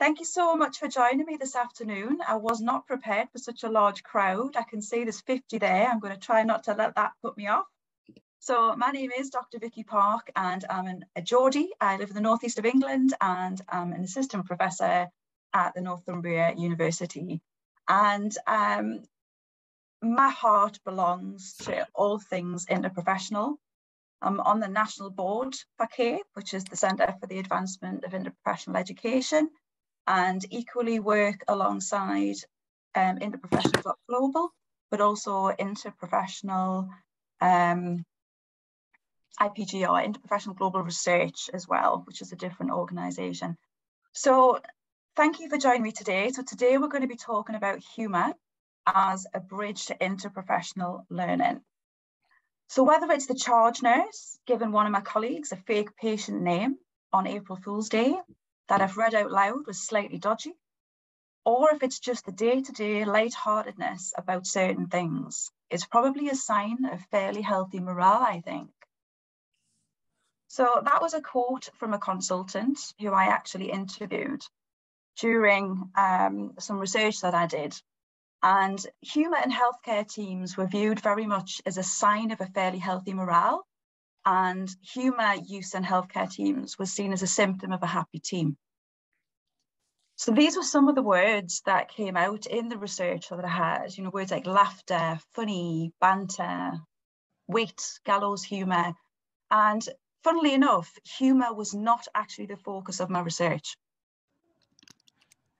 Thank you so much for joining me this afternoon. I was not prepared for such a large crowd. I can see there's 50 there. I'm going to try not to let that put me off. So my name is Dr. Vicky Park and I'm a Geordie. I live in the northeast of England and I'm an assistant professor at the Northumbria University. And my heart belongs to all things interprofessional. I'm on the national board for CAPE, which is the Centre for the Advancement of Interprofessional Education, and equally work alongside Interprofessional.global, but also Interprofessional IPGR, Interprofessional Global Research as well, which is a different organisation. So thank you for joining me today. So today we're going to be talking about humour as a bridge to interprofessional learning. So whether it's the charge nurse giving one of my colleagues a fake patient name on April Fool's Day that I've read out loud was slightly dodgy, or if it's just the day-to-day lightheartedness about certain things, it's probably a sign of fairly healthy morale, I think. So that was a quote from a consultant who I actually interviewed during some research that I did. And humour in healthcare teams were viewed very much as a sign of a fairly healthy morale, and humour use in healthcare teams was seen as a symptom of a happy team. So these were some of the words that came out in the research that I had, you know, words like laughter, funny, banter, wit, gallows humour. And funnily enough, humour was not actually the focus of my research.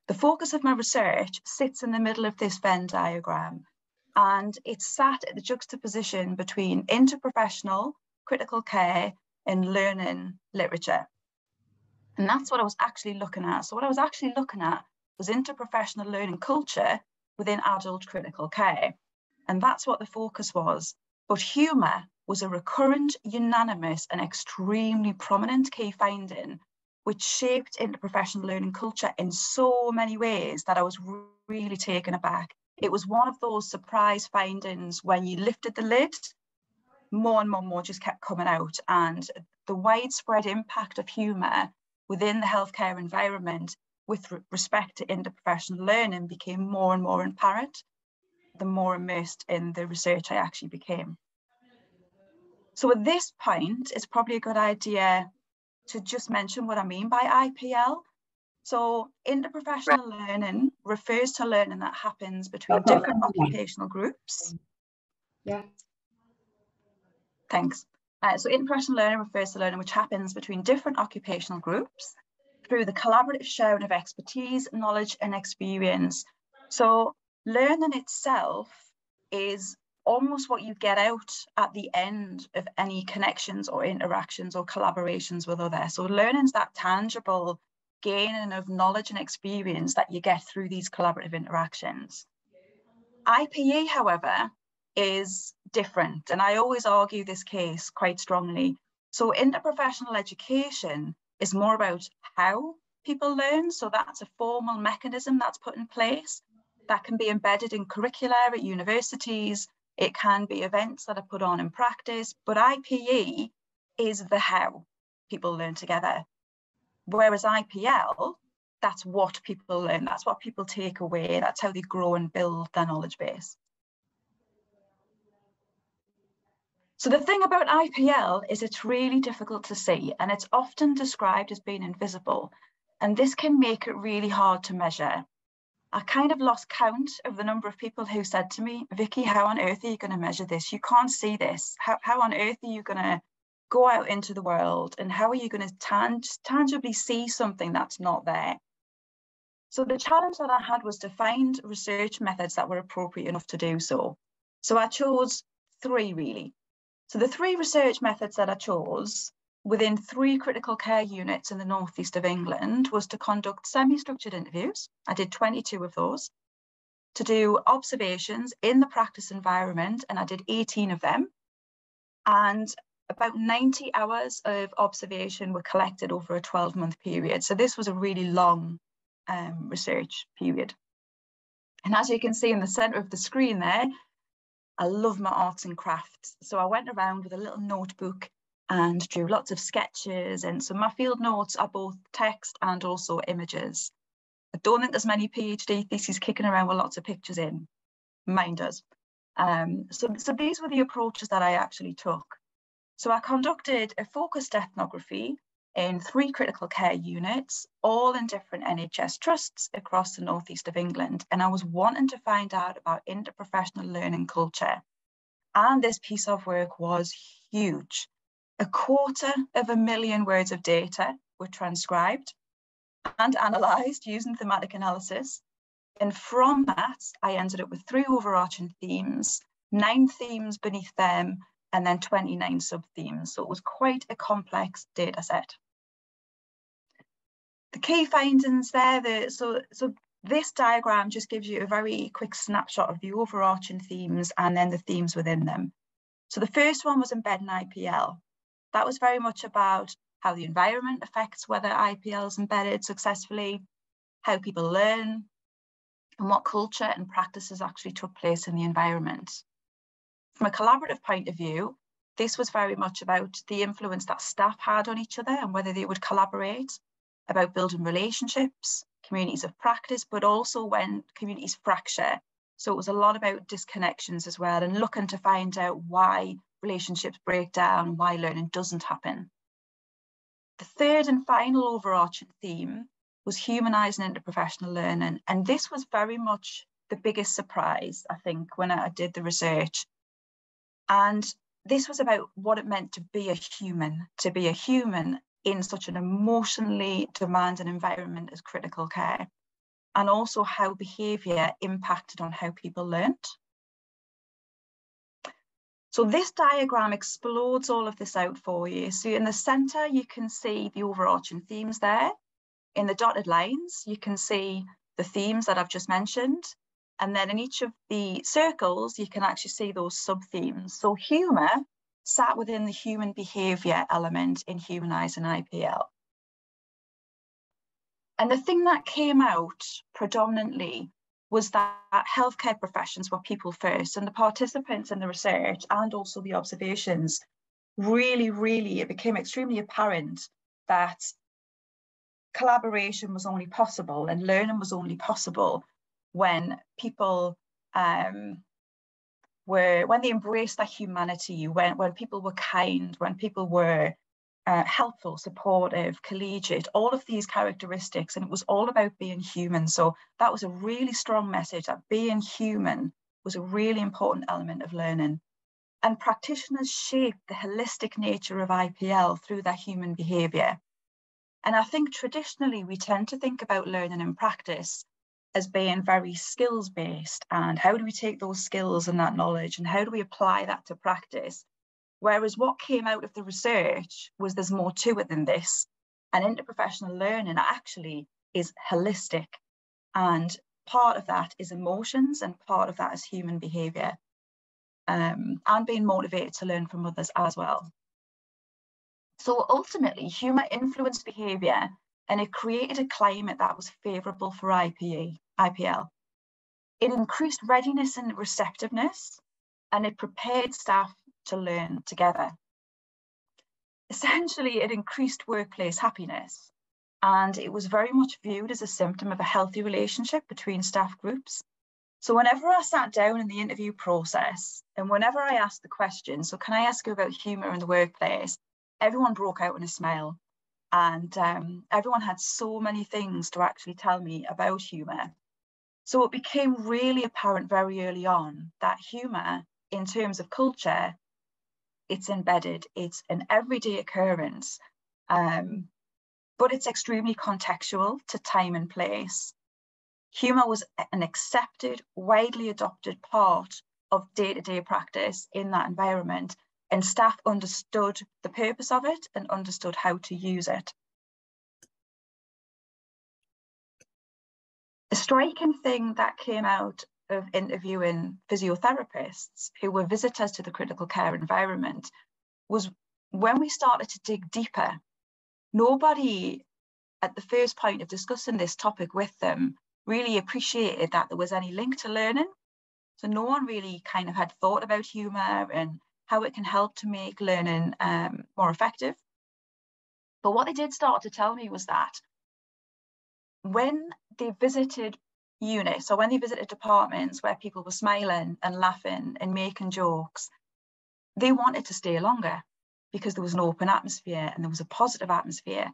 The focus of my research sits in the middle of this Venn diagram, and it's sat at the juxtaposition between interprofessional, critical care, and learning literature. And that's what I was actually looking at. So what I was actually looking at was interprofessional learning culture within adult critical care. And that's what the focus was. But humour was a recurrent, unanimous, and extremely prominent key finding, which shaped interprofessional learning culture in so many ways that I was really taken aback. It was one of those surprise findings when you lifted the lid, more and more just kept coming out. And the widespread impact of humour within the healthcare environment with respect to interprofessional learning became more and more apparent the more immersed in the research I actually became. So at this point, it's probably a good idea to just mention what I mean by IPL. So interprofessional learning refers to learning that happens between different occupational groups. Yeah. Thanks. So interprofessional learning refers to learning which happens between different occupational groups through the collaborative sharing of expertise, knowledge, and experience. So learning itself is almost what you get out at the end of any connections or interactions or collaborations with others. So learning's that tangible gaining of knowledge and experience that you get through these collaborative interactions. IPE, however, is different, and I always argue this case quite strongly. So interprofessional education is more about how people learn. So that's a formal mechanism that's put in place that can be embedded in curricula at universities. It can be events that are put on in practice, but IPE is the how people learn together. Whereas IPL, that's what people learn, that's what people take away, that's how they grow and build their knowledge base. So the thing about IPL is it's really difficult to see, and it's often described as being invisible, and this can make it really hard to measure. I kind of lost count of the number of people who said to me, Vicky, how on earth are you going to measure this? You can't see this. How on earth are you going to go out into the world, and how are you going to tangibly see something that's not there? So the challenge that I had was to find research methods that were appropriate enough to do so. So I chose three, really. So the three research methods that I chose within 3 critical care units in the northeast of England was to conduct semi-structured interviews. I did 22 of those. To do observations in the practice environment, and I did 18 of them. And about 90 hours of observation were collected over a 12-month period. So this was a really long research period. And as you can see in the centre of the screen there, I love my arts and crafts. So I went around with a little notebook and drew lots of sketches. And so my field notes are both text and also images. I don't think there's many PhD theses kicking around with lots of pictures in. Mine does. So these were the approaches that I actually took. So I conducted a focused ethnography in 3 critical care units, all in different NHS trusts across the northeast of England. And I was wanting to find out about interprofessional learning culture. And this piece of work was huge. 250,000 words of data were transcribed and analysed using thematic analysis. And from that, I ended up with 3 overarching themes, 9 themes beneath them, and then 29 sub-themes. So it was quite a complex data set. The key findings there, so this diagram just gives you a very quick snapshot of the overarching themes and then the themes within them. So the first one was embedding IPL. That was very much about how the environment affects whether IPL is embedded successfully, how people learn, and what culture and practices actually took place in the environment. From a collaborative point of view, this was very much about the influence that staff had on each other and whether they would collaborate, about building relationships, communities of practice, but also when communities fracture. So it was a lot about disconnections as well and looking to find out why relationships break down, why learning doesn't happen. The third and final overarching theme was humanising interprofessional learning. And this was very much the biggest surprise, I think, when I did the research. And this was about what it meant to be a human in such an emotionally demanding environment as critical care, and also how behaviour impacted on how people learned. So this diagram explodes all of this out for you. So in the centre, you can see the overarching themes there. In the dotted lines, you can see the themes that I've just mentioned. And then in each of the circles, you can actually see those sub-themes. So humour sat within the human behaviour element in humanising IPL. And the thing that came out predominantly was that healthcare professions were people first, and the participants in the research and also the observations really, it became extremely apparent that collaboration was only possible and learning was only possible when people when they embraced their humanity, when people were kind, when people were helpful, supportive, collegiate, all of these characteristics, and it was all about being human. So that was a really strong message, that being human was a really important element of learning. And practitioners shaped the holistic nature of IPL through their human behaviour. And I think traditionally we tend to think about learning and practice as being very skills-based, and how do we take those skills and that knowledge and how do we apply that to practice? Whereas what came out of the research was there's more to it than this. And interprofessional learning actually is holistic. And part of that is emotions and part of that is human behaviour, and being motivated to learn from others as well. So ultimately, humour influenced behaviour and it created a climate that was favourable for IPL. It increased readiness and receptiveness, and it prepared staff to learn together. Essentially, it increased workplace happiness, and it was very much viewed as a symptom of a healthy relationship between staff groups. So whenever I sat down in the interview process, and whenever I asked the question, so can I ask you about humour in the workplace, everyone broke out in a smile. And everyone had so many things to actually tell me about humour. So it became really apparent very early on that humour, in terms of culture, it's embedded, it's an everyday occurrence, but it's extremely contextual to time and place. Humour was an accepted, widely adopted part of day-to-day practice in that environment, and staff understood the purpose of it and understood how to use it. A striking thing that came out of interviewing physiotherapists who were visitors to the critical care environment was when we started to dig deeper, nobody at the first point of discussing this topic with them really appreciated that there was any link to learning. So no one really kind of had thought about humour and how it can help to make learning more effective. But what they did start to tell me was that when they visited units, or when they visited departments where people were smiling and laughing and making jokes, they wanted to stay longer because there was an open atmosphere and there was a positive atmosphere.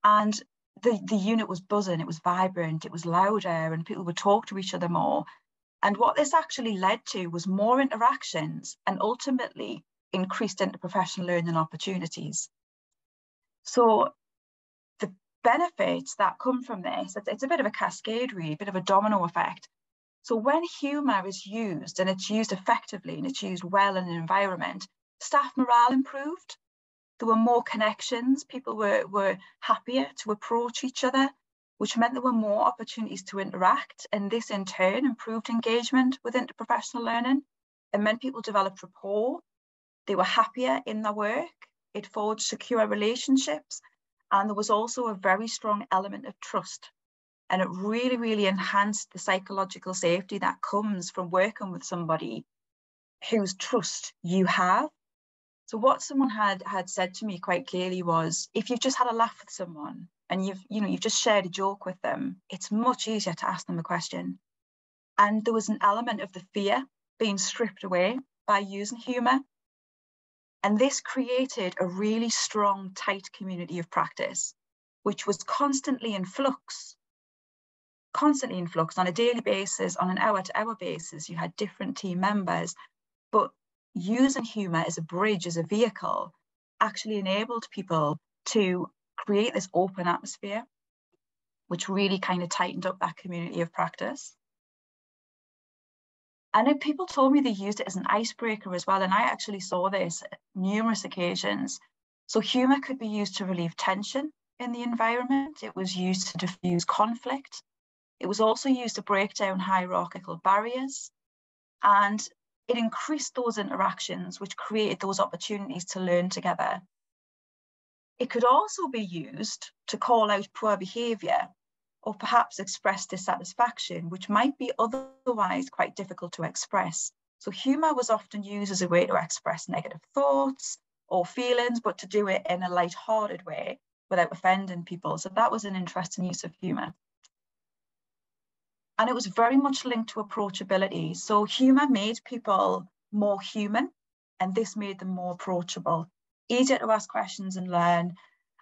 And the unit was buzzing, it was vibrant, it was louder, and people would talk to each other more. And what this actually led to was more interactions and ultimately increased interprofessional learning opportunities. So the benefits that come from this, it's a bit of a cascade, really, a bit of a domino effect. So when humour is used, and it's used effectively and it's used well in an environment, staff morale improved. There were more connections, people were happier to approach each other, which meant there were more opportunities to interact. And this in turn improved engagement with interprofessional learning. It meant people developed rapport, they were happier in their work, it forged secure relationships, and there was also a very strong element of trust. And it really, really enhanced the psychological safety that comes from working with somebody whose trust you have. So what someone had said to me quite clearly was, if you've just had a laugh with someone and you've just shared a joke with them, it's much easier to ask them a question. And there was an element of the fear being stripped away by using humour. And this created a really strong, tight community of practice, which was constantly in flux on a daily basis, on an hour-to-hour basis. You had different team members, but using humour as a bridge, as a vehicle, actually enabled people to create this open atmosphere, which really kind of tightened up that community of practice. And then people told me they used it as an icebreaker as well, and I actually saw this at numerous occasions. So humour could be used to relieve tension in the environment. It was used to diffuse conflict. It was also used to break down hierarchical barriers. And it increased those interactions, which created those opportunities to learn together. It could also be used to call out poor behaviour, or perhaps express dissatisfaction, which might be otherwise quite difficult to express. So humour was often used as a way to express negative thoughts or feelings, but to do it in a light-hearted way without offending people. So that was an interesting use of humour. And it was very much linked to approachability. So humour made people more human, and this made them more approachable, easier to ask questions and learn.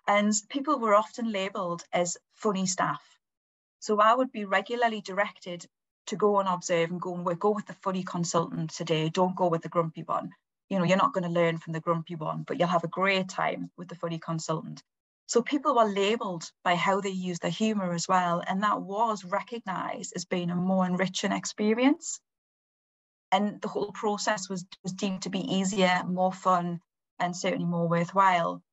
And people were often labelled as funny staff. So I would be regularly directed to go and observe and go with the funny consultant today. Don't go with the grumpy one. You're not going to learn from the grumpy one, but you'll have a great time with the funny consultant. So people were labelled by how they used their humour as well. And that was recognised as being a more enriching experience. And the whole process was deemed to be easier, more fun, and certainly more worthwhile.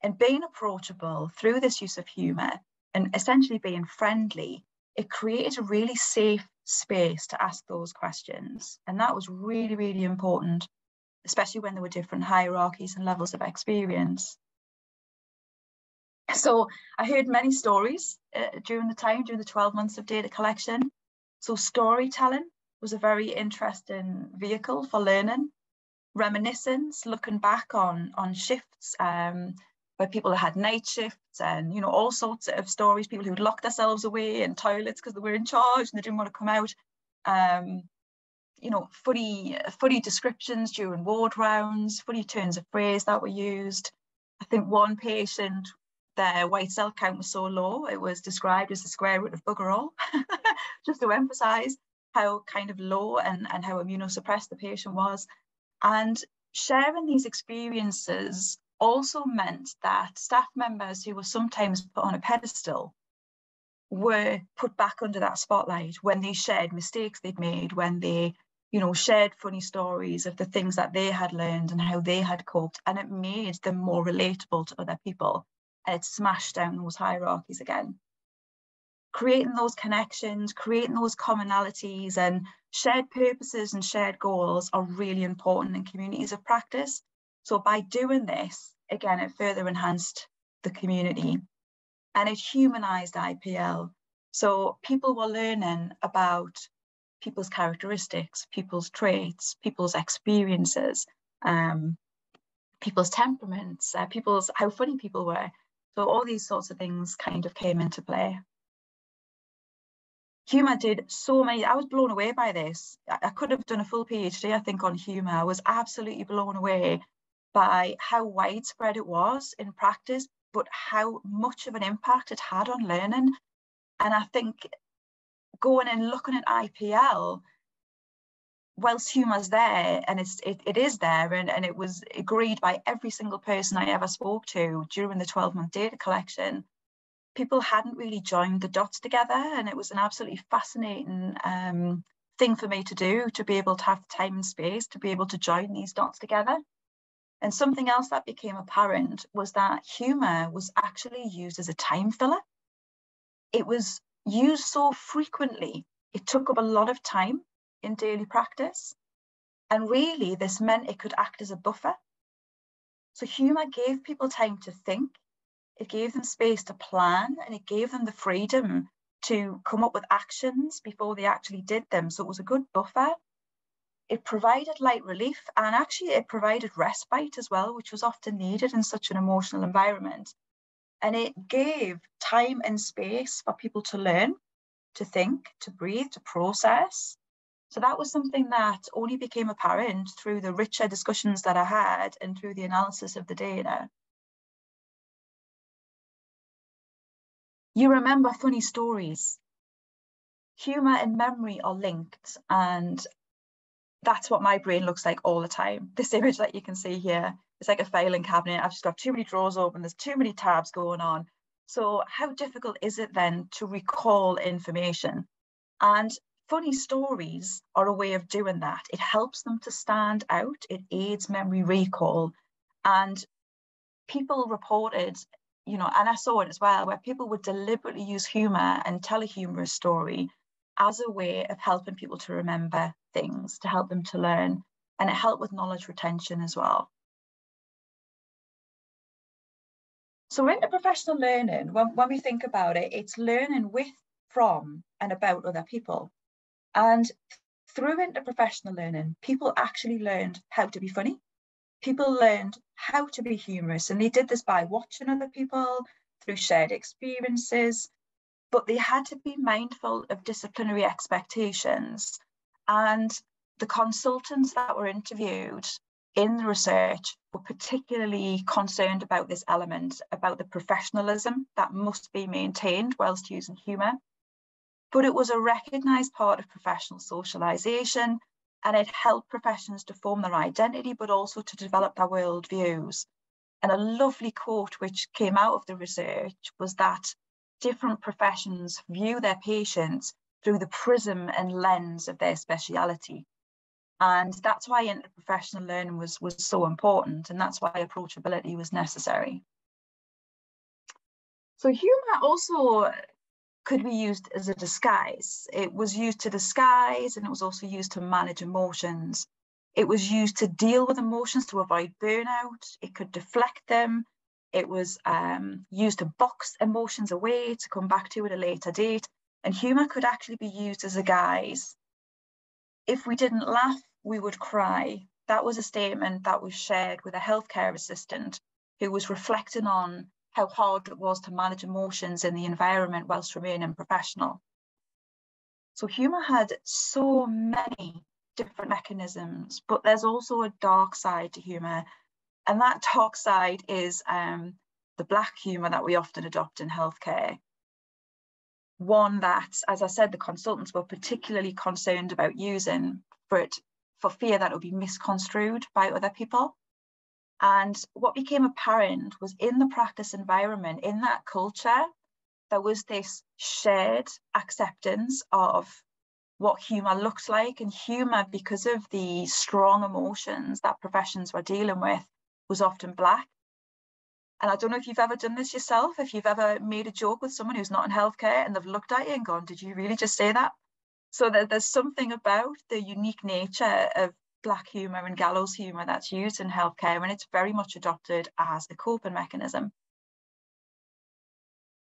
And being approachable through this use of humour and essentially being friendly, it created a really safe space to ask those questions. And that was really, really important, especially when there were different hierarchies and levels of experience. So I heard many stories during the 12 months of data collection. So storytelling was a very interesting vehicle for learning. Reminiscence, looking back on shifts where people had night shifts and, all sorts of stories, people who'd locked themselves away in toilets because they were in charge and they didn't want to come out. Funny descriptions during ward rounds, funny turns of phrase that were used. I think one patient, their white cell count was so low, it was described as the square root of bugger all, just to emphasise how kind of low and how immunosuppressed the patient was. And sharing these experiences also meant that staff members who were sometimes put on a pedestal were put back under that spotlight when they shared mistakes they'd made, when they, shared funny stories of the things that they had learned and how they had coped, and it made them more relatable to other people, and it smashed down those hierarchies again. Creating those connections, creating those commonalities and shared purposes and shared goals are really important in communities of practice. So by doing this, again, it further enhanced the community and it humanised IPL. So people were learning about people's characteristics, people's traits, people's experiences, people's temperaments, how funny people were. So all these sorts of things kind of came into play. Humour did so many, I was blown away by this. I could have done a full PhD, I think, on humour. I was absolutely blown away by how widespread it was in practice, but how much of an impact it had on learning. And I think going and looking at IPL, whilst humour's there, and it is there, and it was agreed by every single person I ever spoke to during the 12-month data collection, people hadn't really joined the dots together, and it was an absolutely fascinating thing for me to do, to be able to have time and space to be able to join these dots together. And something else that became apparent was that humour was actually used as a time filler. It was used so frequently, it took up a lot of time in daily practice. And really, this meant it could act as a buffer. So humour gave people time to think, it gave them space to plan, and it gave them the freedom to come up with actions before they actually did them. So it was a good buffer. It provided light relief, and actually it provided respite as well, which was often needed in such an emotional environment. And it gave time and space for people to learn, to think, to breathe, to process. So that was something that only became apparent through the richer discussions that I had and through the analysis of the data. You remember funny stories. Humour and memory are linked, and that's what my brain looks like all the time. This image that you can see here, it's like a filing cabinet. I've just got too many drawers open, there's too many tabs going on. So how difficult is it then to recall information? And funny stories are a way of doing that. It helps them to stand out, it aids memory recall. And people reported, and I saw it as well, where people would deliberately use humour and tell a humorous story as a way of helping people to remember things, to help them to learn, and it helped with knowledge retention as well. So interprofessional learning, when we think about it, it's learning with, from, and about other people. And through interprofessional learning, people actually learned how to be funny. People learned how to be humorous, and they did this by watching other people, through shared experiences, but they had to be mindful of disciplinary expectations. And the consultants that were interviewed in the research were particularly concerned about this element, about the professionalism that must be maintained whilst using humour. But it was a recognised part of professional socialisation, and it helped professions to form their identity, but also to develop their worldviews. And a lovely quote which came out of the research was that different professions view their patients through the prism and lens of their speciality. And that's why interprofessional learning was so important, and that's why approachability was necessary. So humour also could be used as a disguise. It was used to disguise, and it was also used to manage emotions. It was used to deal with emotions to avoid burnout. It could deflect them. It was used to box emotions away to come back to at a later date. And humour could actually be used as a guise. If we didn't laugh, we would cry. That was a statement that was shared with a healthcare assistant who was reflecting on how hard it was to manage emotions in the environment whilst remaining professional. So humour had so many different mechanisms, but there's also a dark side to humour. And that dark side is the black humour that we often adopt in healthcare. One that, as I said, the consultants were particularly concerned about using for fear that it would be misconstrued by other people. And what became apparent was in the practice environment, in that culture, there was this shared acceptance of what humour looks like. And humour, because of the strong emotions that professions were dealing with, was often black. And I don't know if you've ever done this yourself, if you've ever made a joke with someone who's not in healthcare and they've looked at you and gone, did you really just say that? So there's something about the unique nature of black humour and gallows humour that's used in healthcare, and it's very much adopted as a coping mechanism.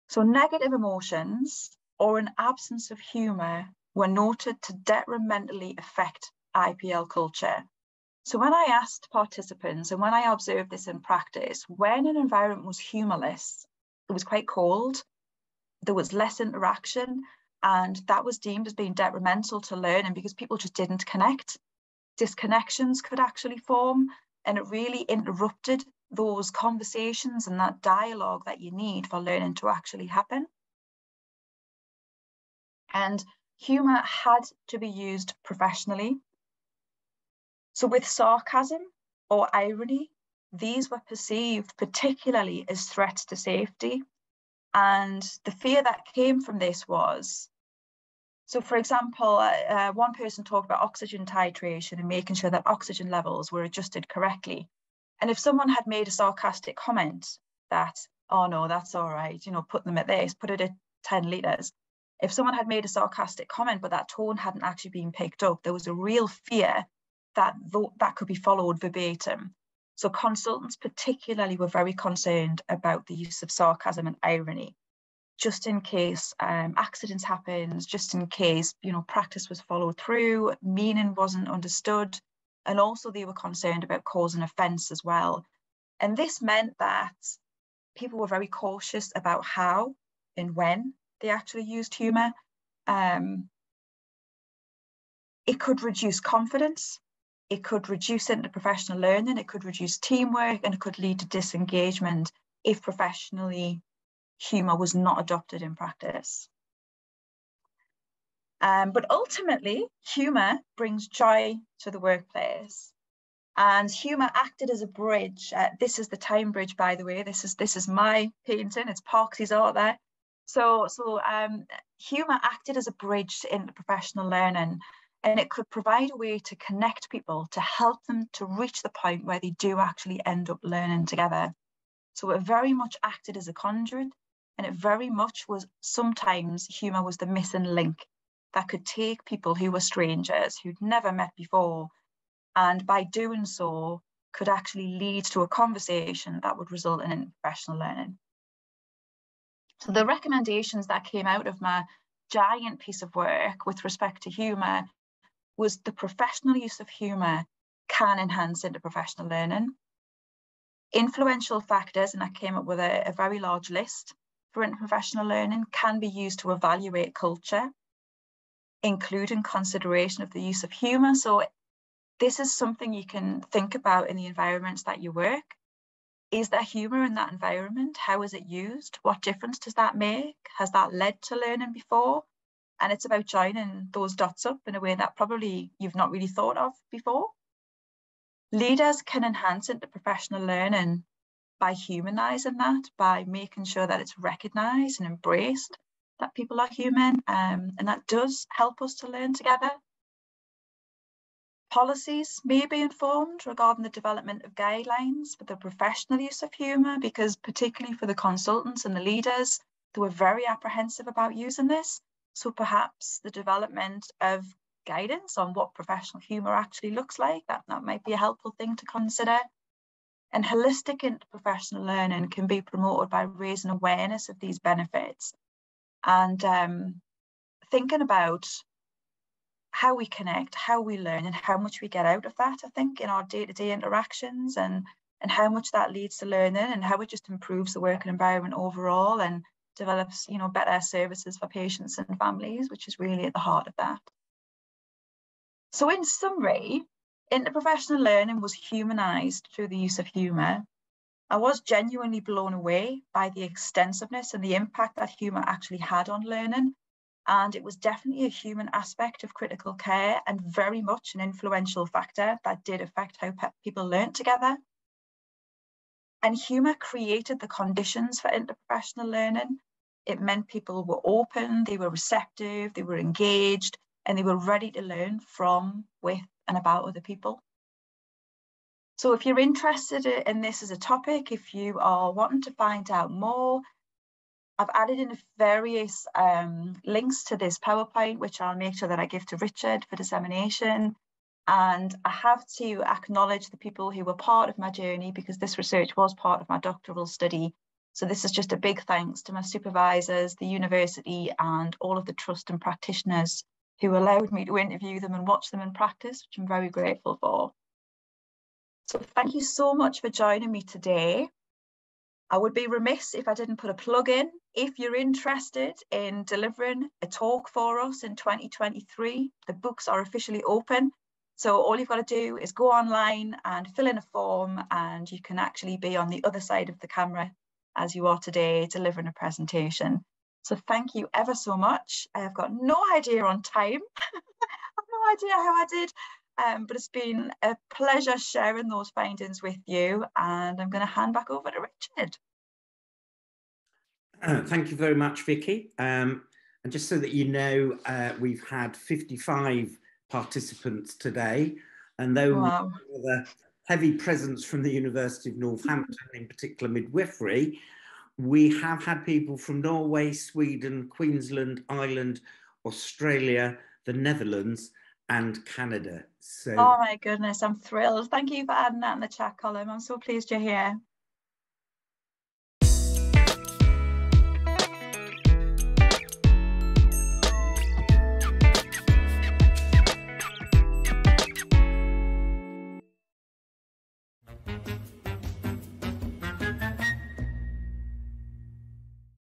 So negative emotions or an absence of humour were noted to detrimentally affect IPL culture. So when I asked participants, and when I observed this in practice, when an environment was humourless, it was quite cold, there was less interaction, And that was deemed as being detrimental to learning because people just didn't connect. Disconnections could actually form, and it really interrupted those conversations and that dialogue that you need for learning to actually happen. And humour had to be used professionally. So with sarcasm or irony, these were perceived particularly as threats to safety. And the fear that came from this was, so for example, one person talked about oxygen titration and making sure that oxygen levels were adjusted correctly. And if someone had made a sarcastic comment that, oh no, that's all right, you know, put them at this, put it at 10 litres. If someone had made a sarcastic comment, but that tone hadn't actually been picked up, there was a real fear that that could be followed verbatim. So consultants particularly were very concerned about the use of sarcasm and irony, just in case accidents happened, just in case, you know, practice was followed through, meaning wasn't understood. And also they were concerned about causing offence as well. And this meant that people were very cautious about how and when they actually used humour. It could reduce confidence, it could reduce interprofessional learning, it could reduce teamwork, and it could lead to disengagement if professionally humour was not adopted in practice. But ultimately, humour brings joy to the workplace. And humour acted as a bridge. This is the Time Bridge, by the way. This is my painting. It's Parksy's art there. So humour acted as a bridge into professional learning, and it could provide a way to connect people, to help them to reach the point where they do actually end up learning together. So it very much acted as a conduit, and it very much was, sometimes humour was the missing link that could take people who were strangers, who'd never met before, and by doing so could actually lead to a conversation that would result in professional learning. So the recommendations that came out of my giant piece of work with respect to humour was the professional use of humour can enhance interprofessional learning. Influential factors, and I came up with a very large list for interprofessional learning, can be used to evaluate culture, including consideration of the use of humour. So this is something you can think about in the environments that you work. Is there humour in that environment? How is it used? What difference does that make? Has that led to learning before? And it's about joining those dots up in a way that probably you've not really thought of before. Leaders can enhance interprofessional learning by humanising that, by making sure that it's recognised and embraced that people are human, and that does help us to learn together. Policies may be informed regarding the development of guidelines for the professional use of humour, because particularly for the consultants and the leaders, they were very apprehensive about using this. So perhaps the development of guidance on what professional humour actually looks like, that might be a helpful thing to consider. And holistic interprofessional learning can be promoted by raising awareness of these benefits and thinking about how we connect, how we learn, and how much we get out of that, I think, in our day-to-day interactions, and how much that leads to learning, and how it just improves the working environment overall and develops, you know, better services for patients and families, which is really at the heart of that. So in summary, interprofessional learning was humanised through the use of humour. I was genuinely blown away by the extensiveness and the impact that humour actually had on learning. And it was definitely a human aspect of critical care and very much an influential factor that did affect how people learnt together. And humour created the conditions for interprofessional learning. It meant people were open, they were receptive, they were engaged, and they were ready to learn from, with, and about other people. So if you're interested in this as a topic, if you are wanting to find out more, I've added in various links to this PowerPoint, which I'll make sure that I give to Richard for dissemination. And I have to acknowledge the people who were part of my journey, because this research was part of my doctoral study. So this is just a big thanks to my supervisors, the university, and all of the trust and practitioners who allowed me to interview them and watch them in practice, which I'm very grateful for. So thank you so much for joining me today. I would be remiss if I didn't put a plug in. If you're interested in delivering a talk for us in 2023, the books are officially open. So all you've got to do is go online and fill in a form, and you can actually be on the other side of the camera as you are today, delivering a presentation. So thank you ever so much. I've got no idea on time. I've no idea how I did, but it's been a pleasure sharing those findings with you, and I'm going to hand back over to Richard. Thank you very much, Vicky. And just so that you know, we've had 55 participants today, and though Wow. the heavy presence from the University of Northampton, in particular midwifery, we have had people from Norway, Sweden, Queensland, Ireland, Australia, the Netherlands, and Canada. So, oh my goodness, I'm thrilled. Thank you for adding that in the chat column. I'm so pleased you're here.